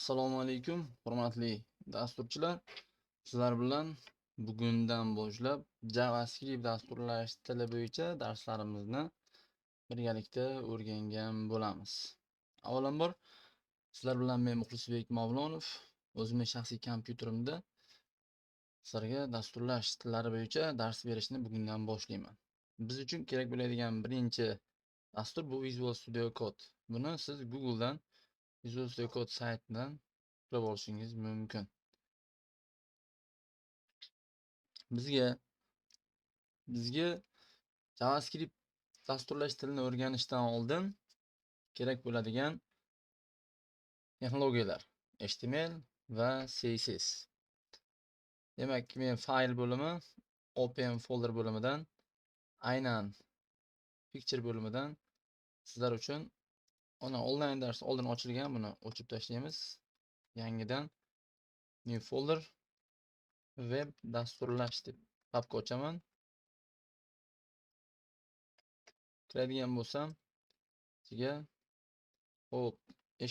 Assalomu alaykum, hurmatli dasturchilar. Sizlar bilan bugundan boshlab JavaScript dasturlash tili bo'yicha darslarimizni birgalikda o'rgangan bo'lamiz. Avvalambor, sizlar bilan men Muxlisbek Mavlonov, o'zimning shaxsiy kompyuterimda sizlarga dasturlash tillari bo'yicha dars berishni bugundan boshlayman. Biz uchun kerak bo'ladigan birinchi dastur bu Visual Studio Code. Buni siz Google'dan Visual Studio Code saytidan ko'rib olishingiz mumkin. Bizga JavaScript dasturlash tilini o'rganishdan oldin kerak bo'ladigan texnologiyalar HTML va CSS. Demak, men fayl bo'limi, Open folder bo'limidan, aynan picture bo'limidan sizlar uchun onlayn dars oldin ochilgan, buni o'chirib tashlaymiz. Yangidan new folder web dasturlash deb papka ochaman. Kiradigan bo'lsam, sizga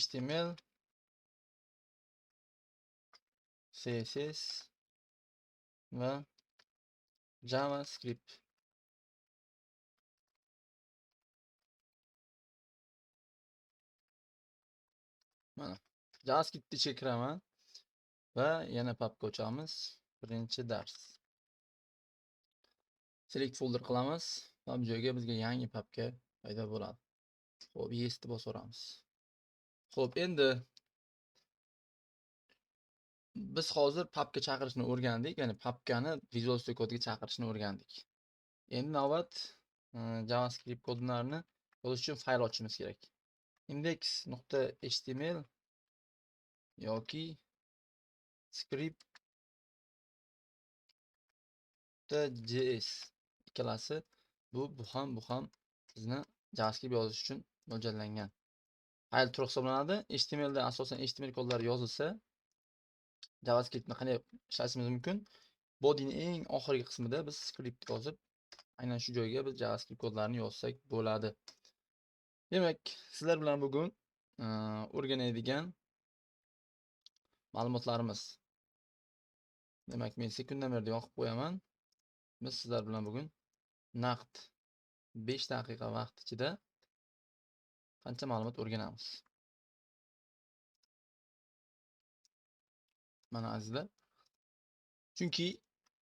HTML, CSS va JavaScript. Mana JavaScript ichiga kiraman va yana papka ochamiz. Birinchi dars. Select folder qilamiz va bu joyga bizga yangi papka paydo bo'ladi. Xo'p, yes deb bosaveramiz. Xo'p, endi biz hozir papka chaqirishni o'rgandik, ya'ni papkani Visual Studio Code'ga chaqirishni o'rgandik. Endi navbat JavaScript kodlarini yozish uchun fayl ochishimiz kerak. index.html yoki script.js ikkalasi bu ham bizni JavaScript yozish uchun mo'ljallangan fayl turi hisoblanadi. HTMLda asosan HTML kodlari yozilsa, JavaScriptni qanday ishlatishimiz mumkin? Bodyning eng oxirgi qismida biz script yozib, aynan shu joyga biz JavaScript kodlarini yozsak bo'ladi. Demak, sizlar bilan bugun o'rganadigan ma'lumotlarimiz. Demak, men sekundamerde yoqib qo'yaman. Biz sizlar bilan bugun naqd 5 daqiqa vaqt ichida qancha ma'lumot o'rganamiz. Mana azizlar. Chunki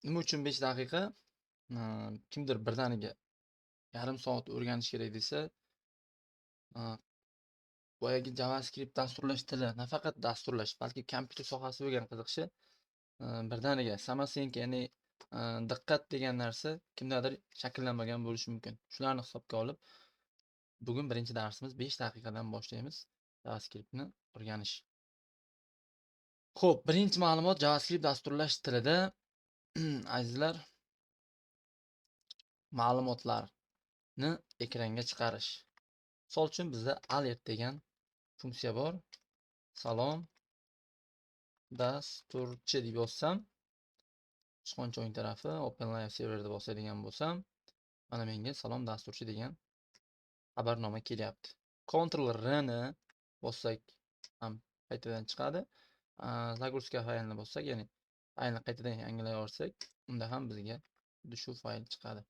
nima uchun 5 daqiqa? Kimdir birdaniga yarim soat o'rganish kerak desa, boyagi JavaScript dasturlash tili, nafaqat dasturlash, balki kompyuter sohasi bo'lgan qiziqishi birdaniga samasync, ya'ni diqqat degan narsa kimdadir shakllanmagan bo'lishi mumkin. Shularni hisobga olib, bugun birinchi darsimiz 5 daqiqadan boshlaymiz JavaScriptni o'rganish. Xo'p, birinchi ma'lumot JavaScript dasturlash tilida azizlar, ma'lumotlarni ekranga chiqarish. Misol uchun bizda alert degan funksiya bor. Salom dasturchi deb yozsam, sichqoncha o'ng tarafi Open Live Server deb bosadigan bo'lsam, mana menga salom dasturchi degan xabarnoma kelyapti. Ctrl R ni bossak ham qaytadan chiqadi. Загрузка faylini bossak, ya'ni faylni qaytadan yangilay olsak, unda ham bizga shu fayl chiqadi.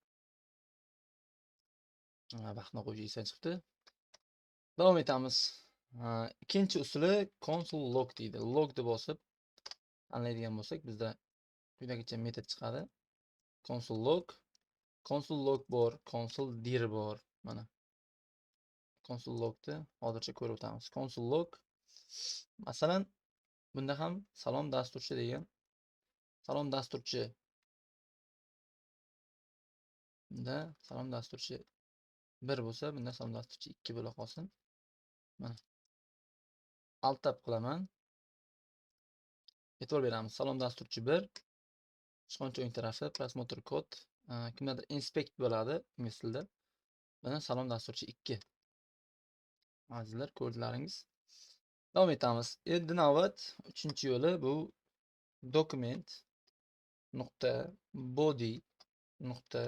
Vaqtni qo'yishdan chiqdi. Davom etamiz. Ikkinchi usuli console log deydi. Log deb bosib tanlaydigan bo'lsak, bizda quyidagicha metod chiqadi. Console log bor, console dir bor. Mana console logni hozircha ko'rib o'tamiz. Console log, masalan, bunda ham salom dasturchi degan, salom dasturchi, bunda salom dasturchi 1 bo'lsa, bunda salom dasturchi 2 bo'la qolsin. Mana alt tab qilaman. E'tibor beramiz. Salom dasturchi 1, sichqoncha o'ng tarafi prosmotr kod, kimdadir inspect bo'ladi ingliz tilida. Mana salom dasturchi 2. Azizlar, ko'rdingiz. Davom etamiz. Endi navbat 3-yo'li bu document nokta body nokta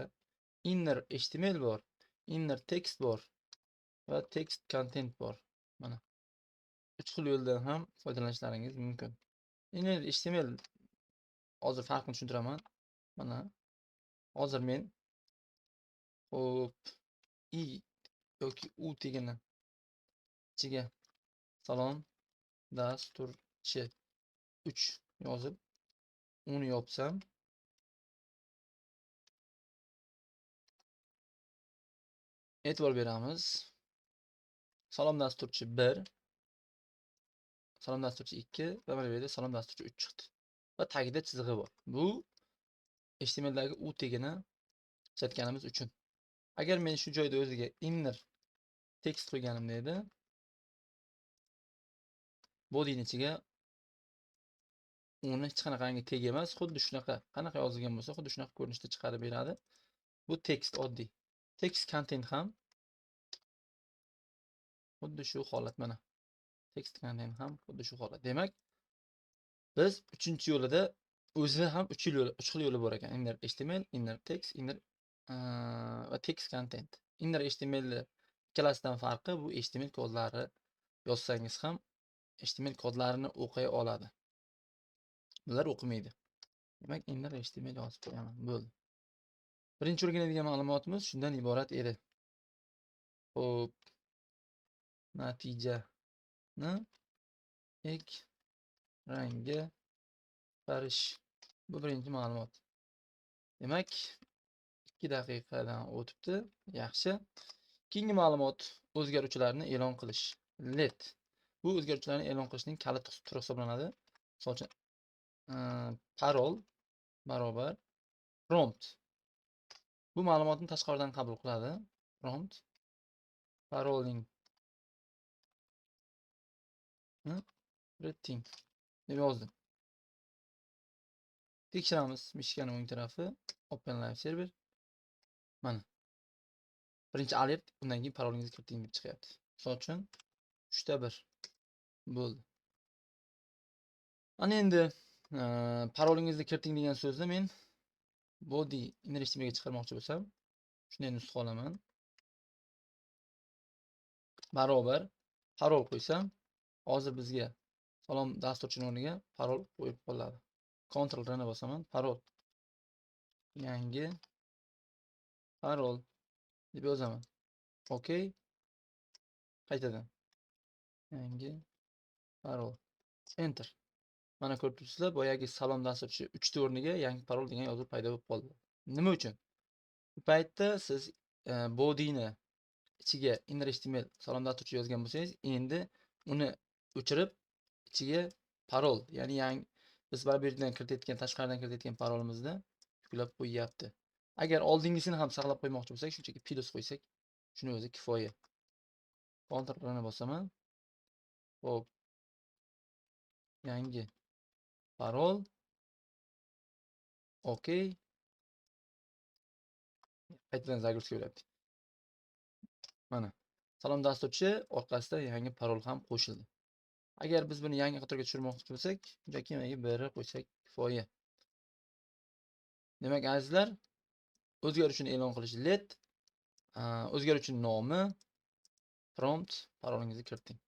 inner html bor, inner text bor va text content bor. Mana uch xil yo'ldan ham foydalanishlaringiz mumkin. Endi HTML hozir farqini tushuntiraman. Mana hozir men hop i yoki u tegini ichiga salom dasturchi 3 yozib uni yopsam, e'tibor beramiz. Salom dasturchi 1, salom dasturchi 2 va mana bu yerda salom dasturchi 3 chiqdi. Va tagida chizig'i bor. Bu HTMLdagi u tegini ishlatganimiz uchun. Agar men shu joyda o'ziga inner text qo'yganimda edi, bodyning ichiga uni hech qanaqangi tag emas, xuddi shunaqa, qanaqa yozilgan bo'lsa, xuddi shunaqa ko'rinishda chiqarib beradi. Bu text oddiy. Text content ham xuddi shu holat mana. Text content ham xuddi shu holat. Demak, biz 3-yo'lida o'zi ham 3 xil yo'li bor ekan. Inner HTML, inner text, inner va text content. Inner HTML ikkalasidan farqi bu HTML kodlari yozsangiz ham HTML kodlarini o'qiy oladi. Bular o'qimaydi. Demak, inner HTML yozib qo'yaman. Bo'ldi. Birinchi o'rganadigan ma'lumotimiz shundan iborat edi. Xo'p, natijani ekranga chiqarish. Bu birinchi ma'lumot. Demak, 2 daqiqadan o'tibdi. Yaxshi. Keyingi ma'lumot o'zgaruvchilarni e'lon qilish. Let. Bu o'zgaruvchilarni e'lon qilishning kalit turi hisoblanadi. Misol uchun, parol barobar prompt. Bu ma'lumotni tashqaridan qabul qiladi. Prompt paroling printing deb yozdim. Tekshiramiz. Mishkani o'ng tarafi Open Live Server. Mana. Birinchi alert, undan keyin parolingizni kiriting deb chiqyapti. Misol uchun 3 1 bo'ldi. Ana endi parolingizni kiriting degan so'zni men body inner HTML ga chiqarmoqchi bo'lsam, shunday nusxa olaman. Barobar parol qo'ysam, hozir bizga salom dasturchining o'rniga parol qo'yib qoladi. Ctrl R ni bosaman, parol. Yangi parol deb yozaman. Okay. Qaytadan. Yangi parol. Enter. Mana ko'rib turibsizlar, boyagi salom dasturchi 3 ta o'rniga yangi parol degan yozuv paydo bo'lib qoldi. Nima uchun? Bu paytda siz bodyni ichiga inner HTML salom dasturchi yozgan bo'lsangiz, endi uni o'chirib ichiga parol, ya'ni yangi biz bu yerdan kiritayotgan, tashqaridan kiritayotgan parolimizni yuklab qo'yyapti. Agar oldingisini ham saqlab qo'ymoqchi bo'lsak, shunchaki plus qo'ysak, shuni o'zi kifoya. Ctrl R ni bosaman. Xo'p. Yangi parol. Okay. Qaytadan zagruzka bo'lyapti. Mana. Salom dasturchi orqasida yangi parol ham qo'shildi. Agar biz buni yangi qatorga tushirmoqchi bo'lsak, shunchaki mana 1 qo'ysak kifoya. Demak, azizlar, o'zgarishini e'lon qilish let, o'zgaruvchining nomi, prompt, parolingizni kiriting.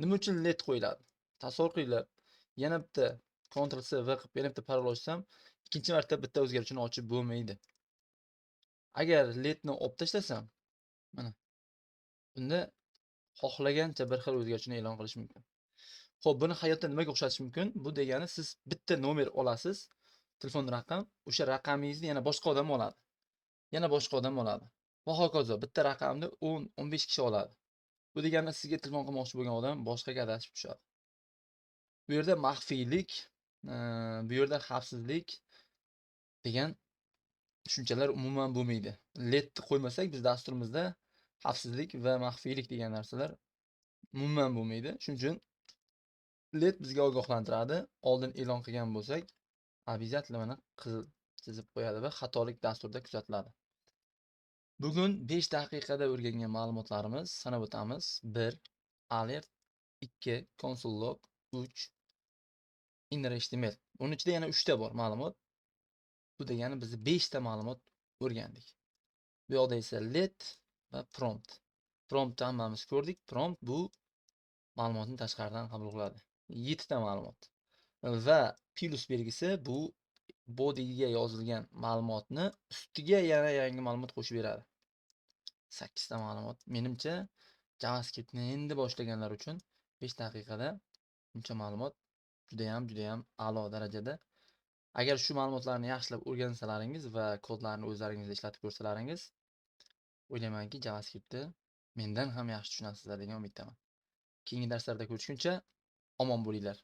Nima uchun let qo'yiladi? Tasavvur qilinglar. Yana bitta Ctrl C V qilib yana bitta parol ochsam, ikkinchi marta bitta o'zgaruvchini ochib bo'lmaydi. Agar letni olib tashlasam, mana bunda xohlagancha bir xil o'zgaruvchini e'lon qilish mumkin. Xo'p, buni hayotda nimaga o'xshatish mumkin? Bu degani siz bitta nomer olasiz, telefon raqam, o'sha raqamingizni yana boshqa odam oladi. Yana boshqa odam oladi. Va hokazo, bitta raqamni 10-15 kishi oladi. Bu degani sizga telefon qilmoqchi bo'lgan odam boshqaga adashib tushadi. Bu yerda maxfiylik, bu yerda xavfsizlik degan tushunchalar umuman bo'lmaydi. Let qo'ymasak, biz dasturimizda xavfsizlik va maxfiylik degan narsalar umuman bo'lmaydi. Shuning uchun let bizga ogohlantiradi. Oldin e'lon qilgan bo'lsak, обязательно mana qizil chizib qo'yadi va xatolik dasturda kuzatiladi. Bugun 5 daqiqada o'rgangan ma'lumotlarimiz sanab o'tamiz. 1 alert, 2 console log, 3 inner HTML. Uning ichida yana 3 ta bor ma'lumot. Bu degani biz 5 ta ma'lumot o'rgandik. Bu yoqda esa let va prompt. Promptni hammamiz ko'rdik. Prompt bu ma'lumotni tashqaridan qabul qiladi. 7 ta ma'lumot. Va plus belgisi bu body'ga yozilgan ma'lumotni ustiga yana yangi ma'lumot qo'shib beradi. 8 ta ma'lumot. Menimcha JavaScriptni endi boshlaganlar uchun 5 daqiqada buncha ma'lumot juda ham a'lo darajada. Agar shu ma'lumotlarni yaxshilab o'rgansalaringiz va kodlarni o'zlaringiz ishlatib ko'rsalaringiz, o'ylaymanki JavaScriptni mendan ham yaxshi tushunasizlar degan umiddaman. Keyingi darslarda ko'rishguncha omon bo'linglar.